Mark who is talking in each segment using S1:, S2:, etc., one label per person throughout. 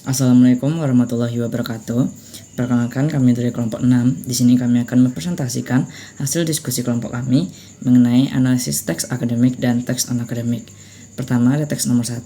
S1: Assalamualaikum warahmatullahi wabarakatuh. Perkenalkan, kami dari kelompok 6. Di sini kami akan mempresentasikan hasil diskusi kelompok kami mengenai analisis teks akademik dan teks non-akademik. Pertama, ada teks nomor 1.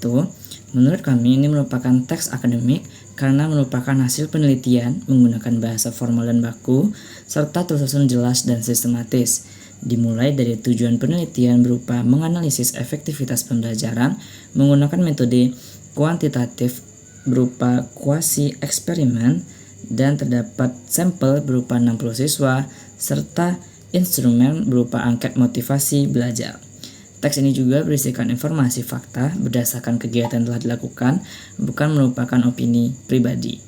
S1: Menurut kami ini merupakan teks akademik karena merupakan hasil penelitian menggunakan bahasa formal dan baku serta tersusun jelas dan sistematis. Dimulai dari tujuan penelitian berupa menganalisis efektivitas pembelajaran menggunakan metode kuantitatif berupa kuasi eksperimen dan terdapat sampel berupa 60 siswa serta instrumen berupa angket motivasi belajar. Teks ini juga berisikan informasi fakta berdasarkan kegiatan telah dilakukan, bukan merupakan opini pribadi.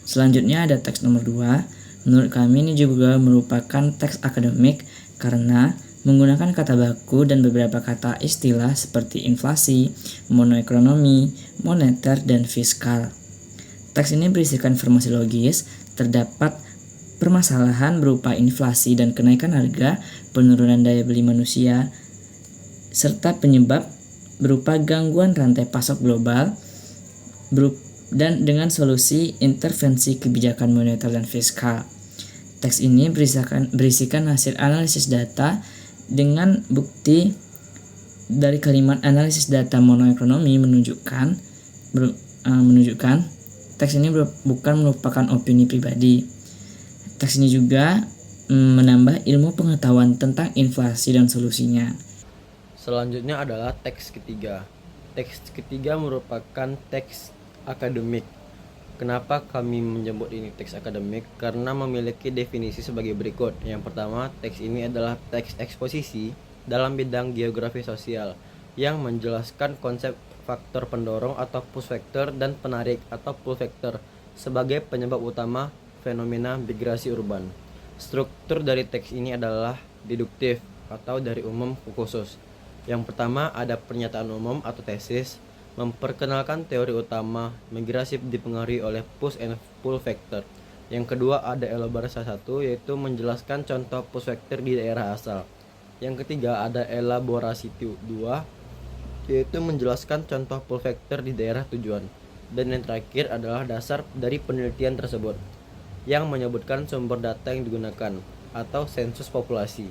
S1: Selanjutnya ada teks nomor 2. Menurut kami ini juga merupakan teks akademik karena menggunakan kata baku dan beberapa kata istilah seperti inflasi, monoekonomi, moneter, dan fiskal. Teks ini berisikan informasi logis, terdapat permasalahan berupa inflasi dan kenaikan harga, penurunan daya beli manusia, serta penyebab berupa gangguan rantai pasok global, dan dengan solusi intervensi kebijakan moneter dan fiskal. Teks ini berisikan hasil analisis data dengan bukti dari kalimat analisis data monoekonomi menunjukkan teks ini bukan merupakan opini pribadi. Teks ini juga menambah ilmu pengetahuan tentang inflasi dan solusinya.
S2: Selanjutnya adalah teks ketiga. Teks ketiga merupakan teks akademik. Kenapa kami menyebut ini teks akademik? Karena memiliki definisi sebagai berikut. Yang pertama, teks ini adalah teks eksposisi dalam bidang geografi sosial yang menjelaskan konsep faktor pendorong atau push factor dan penarik atau pull factor sebagai penyebab utama fenomena migrasi urban. Struktur dari teks ini adalah deduktif atau dari umum ke khusus. Yang pertama ada pernyataan umum atau tesis, memperkenalkan teori utama migrasi dipengaruhi oleh push and pull factor. Yang kedua ada elaborasi 1, yaitu menjelaskan contoh push factor di daerah asal. Yang ketiga ada elaborasi 2, yaitu menjelaskan contoh pull factor di daerah tujuan. Dan yang terakhir adalah dasar dari penelitian tersebut, yang menyebutkan sumber data yang digunakan atau sensus populasi.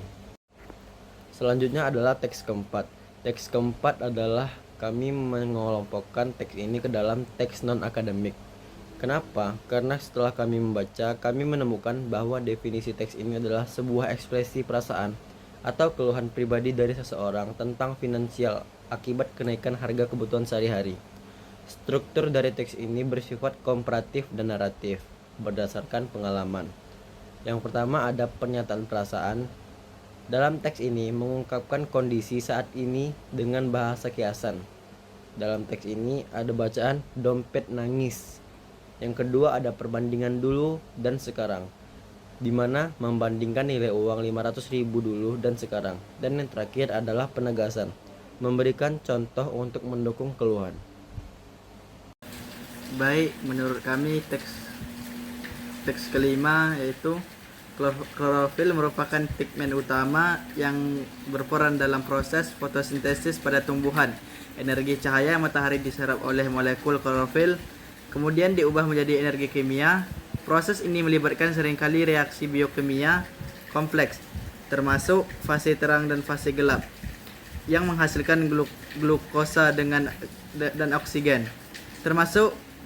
S2: Selanjutnya adalah teks keempat. Teks keempat adalah kami mengelompokkan teks ini ke dalam teks non-akademik. Kenapa? Karena setelah kami membaca, kami menemukan bahwa definisi teks ini adalah sebuah ekspresi perasaan atau keluhan pribadi dari seseorang tentang finansial akibat kenaikan harga kebutuhan sehari-hari. Struktur dari teks ini bersifat komparatif dan naratif berdasarkan pengalaman. Yang pertama ada pernyataan perasaan. Dalam teks ini mengungkapkan kondisi saat ini dengan bahasa kiasan. Dalam teks ini ada bacaan dompet nangis. Yang kedua ada perbandingan dulu dan sekarang, di mana membandingkan nilai uang 500.000 dulu dan sekarang. Dan yang terakhir adalah penegasan, memberikan contoh untuk mendukung keluhan.
S3: Baik, menurut kami teks kelima yaitu klorofil merupakan pigmen utama yang berperan dalam proses fotosintesis pada tumbuhan. Energi cahaya matahari diserap oleh molekul klorofil, kemudian diubah menjadi energi kimia. Proses ini melibatkan seringkali reaksi biokimia kompleks, termasuk fase terang dan fase gelap, yang menghasilkan glukosa dan oksigen.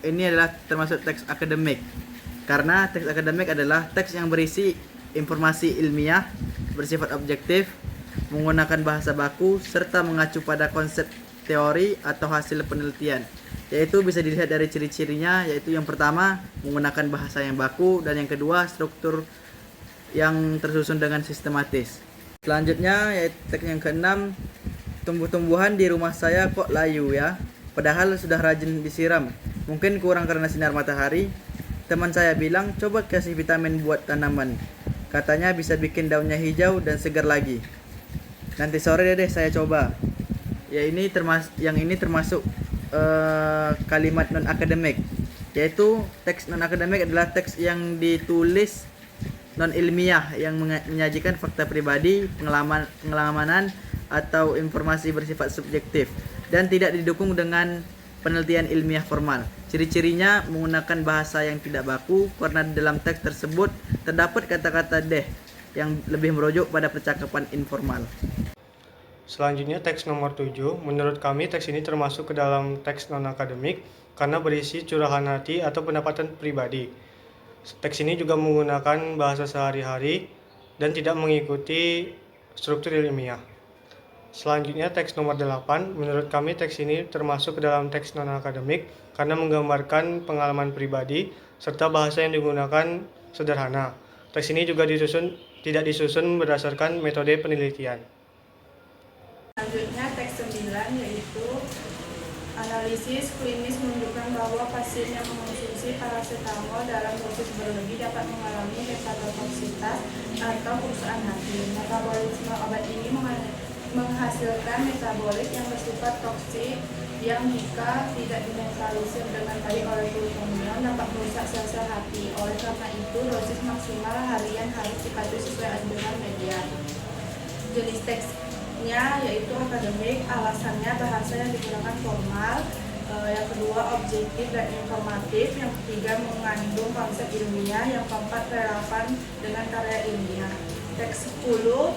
S3: Ini adalah termasuk teks akademik. Karena teks akademik adalah teks yang berisi informasi ilmiah, bersifat objektif, menggunakan bahasa baku, serta mengacu pada konsep teori atau hasil penelitian. Yaitu bisa dilihat dari ciri-cirinya, yaitu yang pertama menggunakan bahasa yang baku, dan yang kedua struktur yang tersusun dengan sistematis. Selanjutnya yaitu teks yang keenam, tumbuh-tumbuhan di rumah saya kok layu ya, padahal sudah rajin disiram. Mungkin kurang karena sinar matahari. Teman saya bilang coba kasih vitamin buat tanaman, katanya bisa bikin daunnya hijau dan segar lagi. Nanti sore deh saya coba. Yang ini termasuk kalimat non akademik, yaitu teks non akademik adalah teks yang ditulis non ilmiah yang menyajikan fakta pribadi, pengalaman atau informasi bersifat subjektif dan tidak didukung dengan penelitian ilmiah formal. Ciri-cirinya menggunakan bahasa yang tidak baku karena dalam teks tersebut terdapat kata-kata deh yang lebih merujuk pada percakapan informal.
S4: Selanjutnya teks nomor 7, menurut kami teks ini termasuk ke dalam teks non-akademik karena berisi curahan hati atau pendapatan pribadi. Teks ini juga menggunakan bahasa sehari-hari dan tidak mengikuti struktur ilmiah. Selanjutnya teks nomor 8, menurut kami teks ini termasuk ke dalam teks non-akademik karena menggambarkan pengalaman pribadi serta bahasa yang digunakan sederhana. Teks ini juga tidak disusun berdasarkan metode penelitian.
S5: Selanjutnya teks 9 yaitu analisis klinis menunjukkan bahwa pasien yang mengonsumsi paracetamol dalam dosis berlebih dapat mengalami hepatotoksitas atau kerusakan hati. Metabolisme obat ini menghasilkan metabolit yang bersifat toksik yang jika tidak dinetralisir dengan baik oleh gluconeon dapat merusak sel-sel hati. Oleh karena itu, dosis maksimal harian harus dipatuhi sesuai anjuran media. Jenis teksnya yaitu akademik, alasannya bahasa yang digunakan formal, yang kedua objektif dan informatif, yang ketiga mengandung konsep ilmiah, yang keempat relevan dengan karya ilmiah. Teks 10,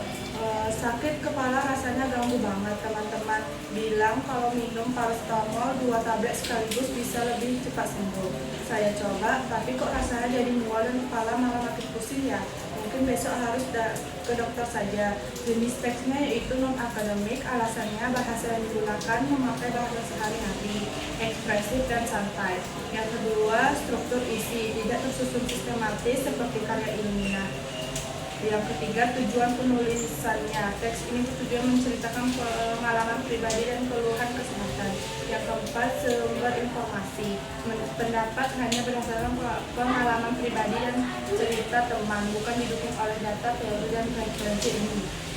S5: sakit kepala rasanya ganggu banget. Teman-teman bilang kalau minum paracetamol 2 tablet sekaligus bisa lebih cepat sembuh. Saya coba, tapi kok rasanya jadi mual dan kepala malah makin pusing ya. Mungkin besok harus ke dokter saja. Jenis teksnya yaitu non-akademik, alasannya bahasa yang digunakan memakai bahasa sehari-hari, ekspresif dan santai. Yang kedua, struktur isi, tidak tersusun sistematis seperti karya ilmiah. Yang ketiga, tujuan penulisannya. Teks ini bertujuan menceritakan pengalaman pribadi dan keluhan kesehatan. Yang keempat, sumber informasi. Pendapat hanya berdasarkan pengalaman pribadi dan cerita teman, bukan didukung oleh data, teori, dan referensi ilmiah.